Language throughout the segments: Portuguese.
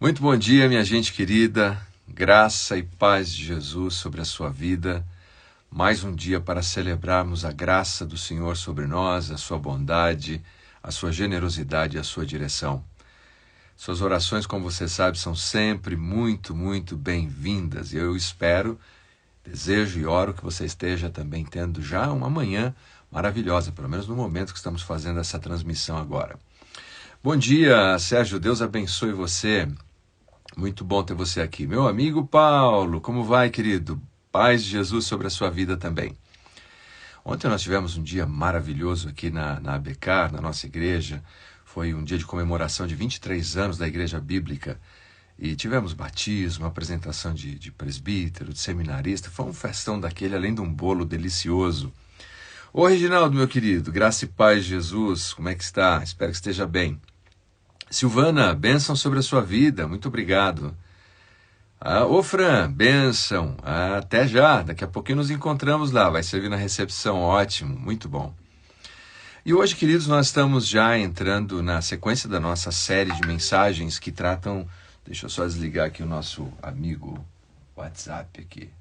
Muito bom dia, minha gente querida. Graça e paz de Jesus sobre a sua vida. Mais um dia para celebrarmos a graça do Senhor sobre nós, a sua bondade, a sua generosidade e a sua direção. Suas orações, como você sabe, são sempre muito bem-vindas. Eu espero, desejo e oro que você esteja também tendo já uma manhã maravilhosa, pelo menos no momento que estamos fazendo essa transmissão agora. Bom dia, Sérgio. Deus abençoe você. Muito bom ter você aqui. Meu amigo Paulo, como vai, querido? Paz de Jesus sobre a sua vida também. Ontem nós tivemos um dia maravilhoso aqui na ABK, na nossa igreja. Foi um dia de comemoração de 23 anos da Igreja Bíblica. E tivemos batismo, apresentação de presbítero, de seminarista. Foi um festão daquele, além de um bolo delicioso. Ô, Reginaldo, meu querido, graça e paz de Jesus, como é que está? Espero que esteja bem. Silvana, bênção sobre a sua vida, muito obrigado. Ô Fran, bênção, até já, daqui a pouquinho nos encontramos lá, vai servir na recepção, ótimo, muito bom. E hoje, queridos, nós estamos já entrando na sequência da nossa série de mensagens que tratam, deixa eu só desligar aqui o nosso amigo WhatsApp aqui.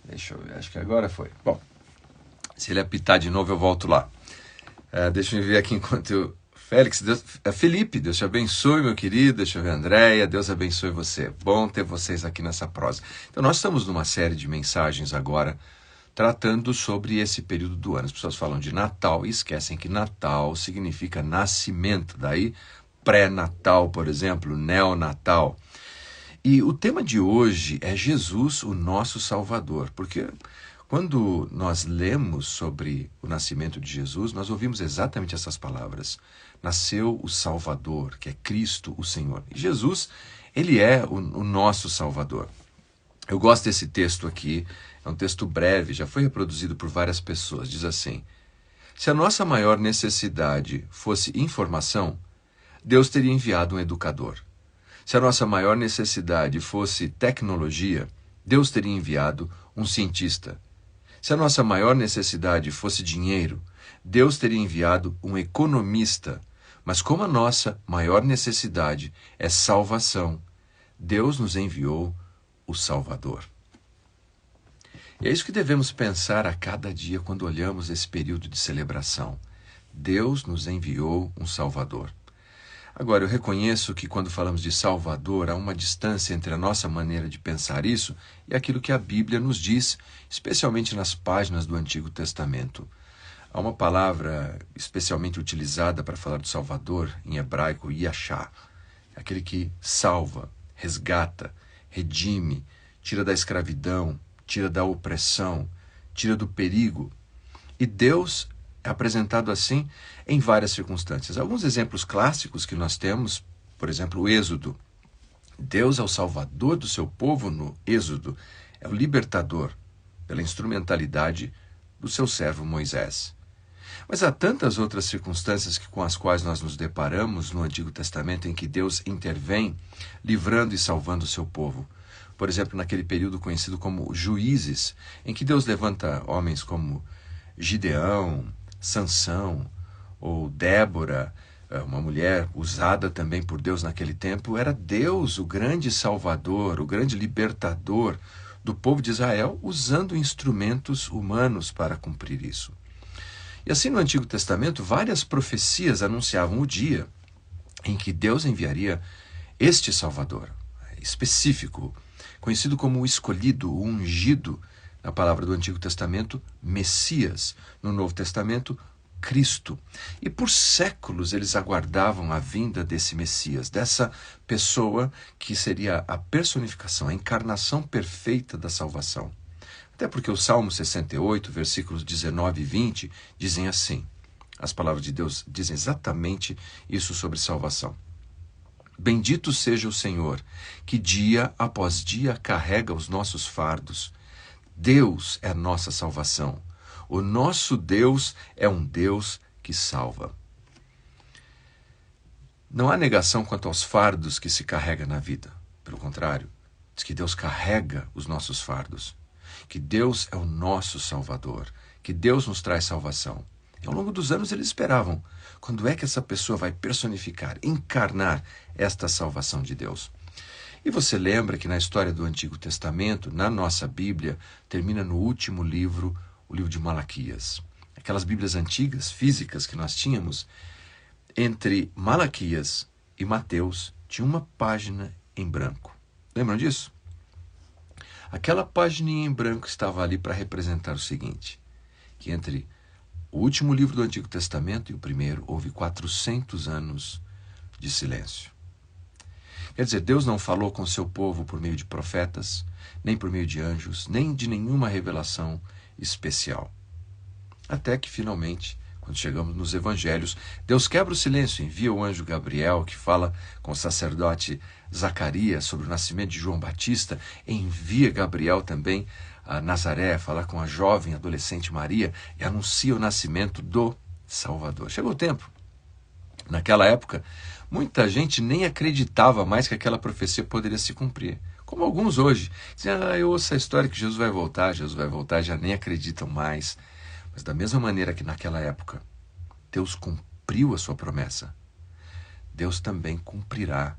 Deixa eu ver, acho que agora foi. Bom, se ele apitar de novo eu volto lá. Deixa eu ver aqui enquanto eu... Félix, Felipe, Deus te abençoe, meu querido. Deixa eu ver, Andréia, Deus abençoe você. Bom ter vocês aqui nessa prosa. Então, nós estamos numa série de mensagens agora tratando sobre esse período do ano. As pessoas falam de Natal e esquecem que Natal significa nascimento. Daí, pré-natal, por exemplo, neonatal. E o tema de hoje é Jesus, o nosso Salvador, porque quando nós lemos sobre o nascimento de Jesus, nós ouvimos exatamente essas palavras. Nasceu o Salvador, que é Cristo, o Senhor. E Jesus, ele é o nosso Salvador. Eu gosto desse texto aqui, é um texto breve, já foi reproduzido por várias pessoas. Diz assim: se a nossa maior necessidade fosse informação, Deus teria enviado um educador. Se a nossa maior necessidade fosse tecnologia, Deus teria enviado um cientista. Se a nossa maior necessidade fosse dinheiro, Deus teria enviado um economista. Mas como a nossa maior necessidade é salvação, Deus nos enviou o Salvador. E é isso que devemos pensar a cada dia quando olhamos esse período de celebração. Deus nos enviou um Salvador. Agora, eu reconheço que quando falamos de Salvador, há uma distância entre a nossa maneira de pensar isso e aquilo que a Bíblia nos diz, especialmente nas páginas do Antigo Testamento. Há uma palavra especialmente utilizada para falar do Salvador, em hebraico, Yashá, aquele que salva, resgata, redime, tira da escravidão, tira da opressão, tira do perigo. E Deus é apresentado assim em várias circunstâncias. Alguns exemplos clássicos que nós temos, por exemplo, o Êxodo. Deus é o salvador do seu povo no Êxodo, é o libertador pela instrumentalidade do seu servo Moisés. Mas há tantas outras circunstâncias com as quais nós nos deparamos no Antigo Testamento em que Deus intervém, livrando e salvando o seu povo. Por exemplo, naquele período conhecido como Juízes, em que Deus levanta homens como Gideão, Sansão ou Débora, uma mulher usada também por Deus naquele tempo. Era Deus o grande salvador, o grande libertador do povo de Israel, usando instrumentos humanos para cumprir isso. E assim no Antigo Testamento, várias profecias anunciavam o dia em que Deus enviaria este Salvador, específico, conhecido como o escolhido, o ungido, na palavra do Antigo Testamento, Messias. No Novo Testamento, Cristo. E por séculos eles aguardavam a vinda desse Messias, dessa pessoa que seria a personificação, a encarnação perfeita da salvação. Até porque o Salmo 68, versículos 19 e 20, dizem assim. As palavras de Deus dizem exatamente isso sobre salvação. Bendito seja o Senhor, que dia após dia carrega os nossos fardos. Deus é a nossa salvação. O nosso Deus é um Deus que salva. Não há negação quanto aos fardos que se carrega na vida. Pelo contrário, diz que Deus carrega os nossos fardos. que Deus é o nosso Salvador, que Deus nos traz salvação. E ao longo dos anos eles esperavam, quando é que essa pessoa vai personificar, encarnar esta salvação de Deus? E você lembra que na história do Antigo Testamento, na nossa Bíblia, termina no último livro, o livro de Malaquias. Aquelas Bíblias antigas, físicas que nós tínhamos, entre Malaquias e Mateus, tinha uma página em branco. Lembram disso? Aquela página em branco estava ali para representar o seguinte, que entre o último livro do Antigo Testamento e o primeiro, houve 400 anos de silêncio. Quer dizer, Deus não falou com seu povo por meio de profetas, nem por meio de anjos, nem de nenhuma revelação especial. Até que, finalmente, quando chegamos nos evangelhos, Deus quebra o silêncio, envia o anjo Gabriel, que fala com o sacerdote Zacarias sobre o nascimento de João Batista, envia Gabriel também a Nazaré, falar com a jovem adolescente Maria e anuncia o nascimento do Salvador. Chegou o tempo. Naquela época, muita gente nem acreditava mais que aquela profecia poderia se cumprir. Como alguns hoje. Dizem, eu ouço a história que Jesus vai voltar, já nem acreditam mais. Mas da mesma maneira que naquela época Deus cumpriu a sua promessa, Deus também cumprirá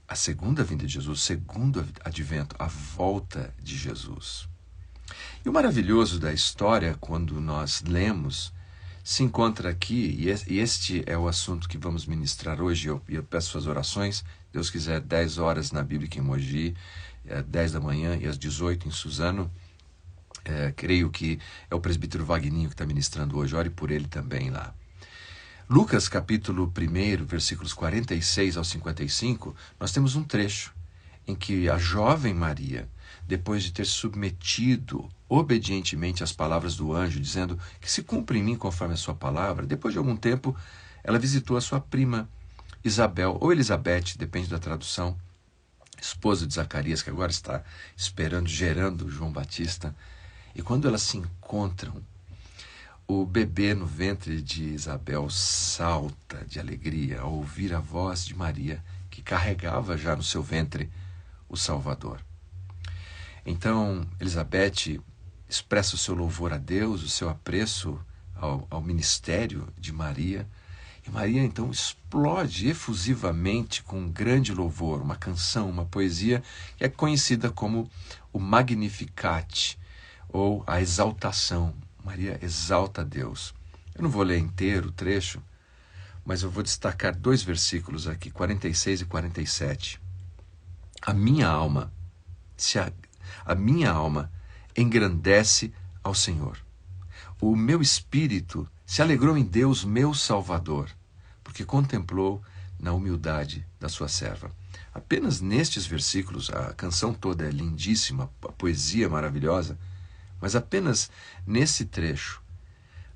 a segunda vinda de Jesus, o segundo advento, a volta de Jesus. E o maravilhoso da história, quando nós lemos, se encontra aqui, e este é o assunto que vamos ministrar hoje. Eu peço suas orações, Deus quiser, 10 horas na Bíblia em Mogi, 10 da manhã e às 18 em Suzano. Creio que é o presbítero Vagninho que está ministrando hoje, ore por ele também lá. Lucas capítulo 1, versículos 46 ao 55, nós temos um trecho em que a jovem Maria, depois de ter submetido obedientemente às palavras do anjo, dizendo que se cumpra em mim conforme a sua palavra, depois de algum tempo, ela visitou a sua prima Isabel, ou Elizabeth, depende da tradução, esposa de Zacarias, que agora está gerando João Batista. E quando elas se encontram, o bebê no ventre de Isabel salta de alegria ao ouvir a voz de Maria, que carregava já no seu ventre o Salvador. Então, Elizabeth expressa o seu louvor a Deus, o seu apreço ao ministério de Maria. E Maria, então, explode efusivamente com um grande louvor, uma canção, uma poesia que é conhecida como o Magnificat, ou a exaltação. Maria exalta a Deus. Eu não vou ler inteiro o trecho, mas eu vou destacar 2 versículos aqui, 46 e 47. A minha alma engrandece ao Senhor. O meu espírito se alegrou em Deus, meu Salvador, porque contemplou na humildade da sua serva. Apenas nestes versículos, a canção toda é lindíssima, a poesia é maravilhosa, mas apenas nesse trecho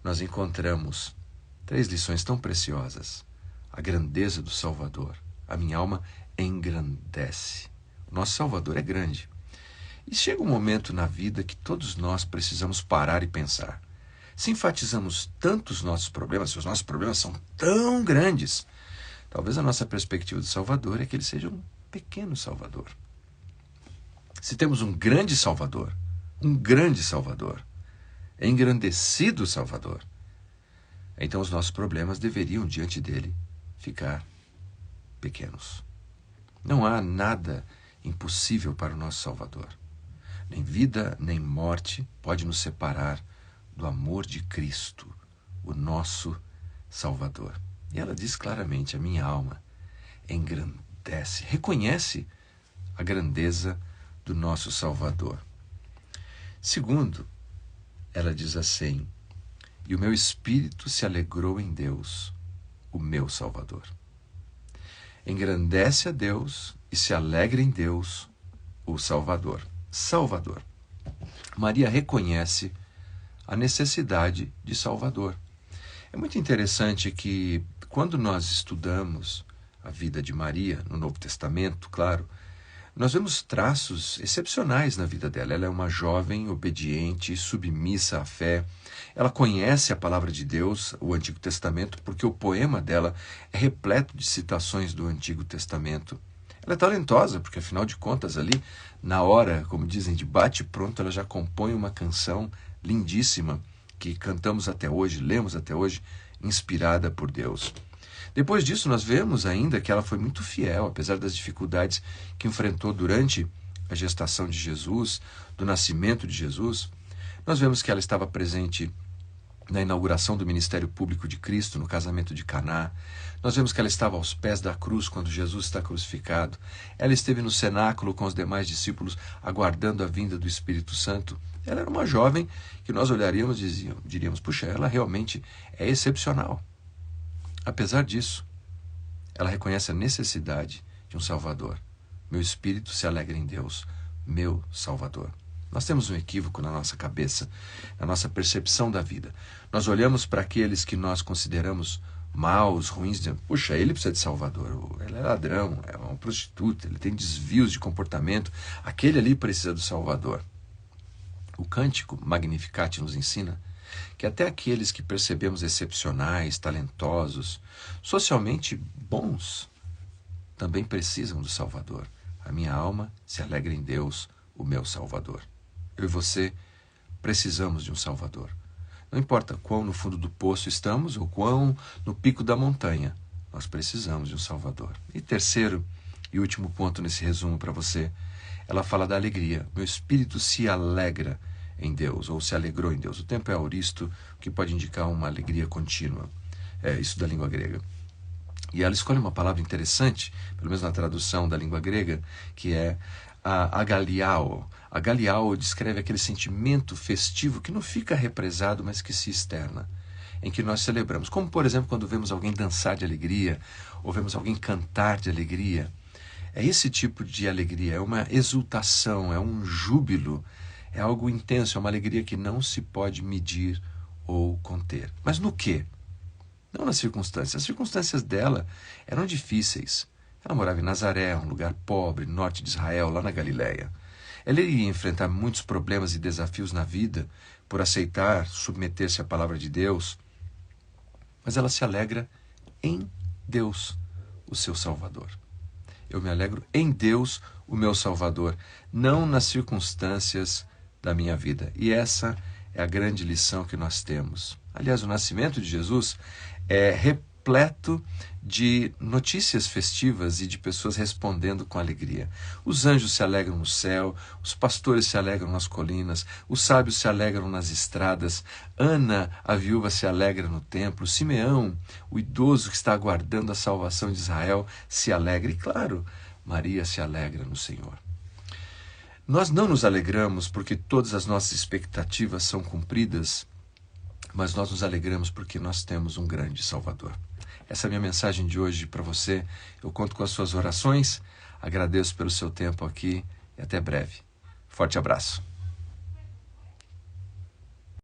nós encontramos 3 lições tão preciosas. A grandeza do Salvador. A minha alma engrandece. O nosso Salvador é grande. E chega um momento na vida que todos nós precisamos parar e pensar. Se enfatizamos tanto os nossos problemas, se os nossos problemas são tão grandes, talvez a nossa perspectiva do Salvador é que ele seja um pequeno Salvador. Se temos um grande Salvador, engrandecido Salvador, então os nossos problemas deveriam, diante dele, ficar pequenos. Não há nada impossível para o nosso Salvador. Nem vida, nem morte pode nos separar do amor de Cristo, o nosso Salvador. E ela diz claramente, a minha alma engrandece, reconhece a grandeza do nosso Salvador. Segundo, ela diz assim, e o meu espírito se alegrou em Deus, o meu Salvador. Engrandece a Deus e se alegra em Deus, o Salvador. Salvador. Maria reconhece a necessidade de Salvador. É muito interessante que, quando nós estudamos a vida de Maria, no Novo Testamento, claro, nós vemos traços excepcionais na vida dela. Ela é uma jovem, obediente, submissa à fé. Ela conhece a palavra de Deus, o Antigo Testamento, porque o poema dela é repleto de citações do Antigo Testamento. Ela é talentosa, porque afinal de contas ali, na hora, como dizem, de bate-pronto, ela já compõe uma canção lindíssima que cantamos até hoje, lemos até hoje, inspirada por Deus. Depois disso, nós vemos ainda que ela foi muito fiel, apesar das dificuldades que enfrentou durante a gestação de Jesus, do nascimento de Jesus. Nós vemos que ela estava presente na inauguração do ministério público de Cristo, no casamento de Caná. Nós vemos que ela estava aos pés da cruz quando Jesus está crucificado. Ela esteve no cenáculo com os demais discípulos, aguardando a vinda do Espírito Santo. Ela era uma jovem que nós olharíamos e diríamos, puxa, ela realmente é excepcional. Apesar disso, ela reconhece a necessidade de um Salvador. Meu espírito se alegra em Deus, meu Salvador. Nós temos um equívoco na nossa cabeça, na nossa percepção da vida. Nós olhamos para aqueles que nós consideramos maus, ruins, dizendo, puxa, ele precisa de Salvador, ele é ladrão, é uma prostituta, ele tem desvios de comportamento, aquele ali precisa do Salvador. O cântico Magnificat nos ensina que até aqueles que percebemos excepcionais, talentosos, socialmente bons, também precisam do Salvador. A minha alma se alegra em Deus, o meu Salvador. Eu e você precisamos de um Salvador. Não importa quão no fundo do poço estamos ou quão no pico da montanha, nós precisamos de um Salvador. E terceiro e último ponto nesse resumo para você, ela fala da alegria. Meu espírito se alegra em Deus, ou se alegrou em Deus. O tempo é auristo, que pode indicar uma alegria contínua. É isso da língua grega. E ela escolhe uma palavra interessante, pelo menos na tradução da língua grega, que é a agaliao. Agaliao descreve aquele sentimento festivo que não fica represado, mas que se externa, em que nós celebramos. Como, por exemplo, quando vemos alguém dançar de alegria, ou vemos alguém cantar de alegria. É esse tipo de alegria, é uma exultação, é um júbilo, é algo intenso, é uma alegria que não se pode medir ou conter. Mas no quê? Não nas circunstâncias. As circunstâncias dela eram difíceis. Ela morava em Nazaré, um lugar pobre, norte de Israel, lá na Galileia. Ela iria enfrentar muitos problemas e desafios na vida por aceitar, submeter-se à palavra de Deus. Mas ela se alegra em Deus, o seu Salvador. Eu me alegro em Deus, o meu Salvador, não nas circunstâncias da minha vida. E essa é a grande lição que nós temos. Aliás, o nascimento de Jesus é repleto de notícias festivas e de pessoas respondendo com alegria. Os anjos se alegram no céu, os pastores se alegram nas colinas, os sábios se alegram nas estradas, Ana, a viúva, se alegra no templo, Simeão, o idoso que está aguardando a salvação de Israel, se alegra. E claro, Maria se alegra no Senhor. Nós não nos alegramos porque todas as nossas expectativas são cumpridas, mas nós nos alegramos porque nós temos um grande Salvador. Essa é a minha mensagem de hoje para você. Eu conto com as suas orações, agradeço pelo seu tempo aqui e até breve. Forte abraço.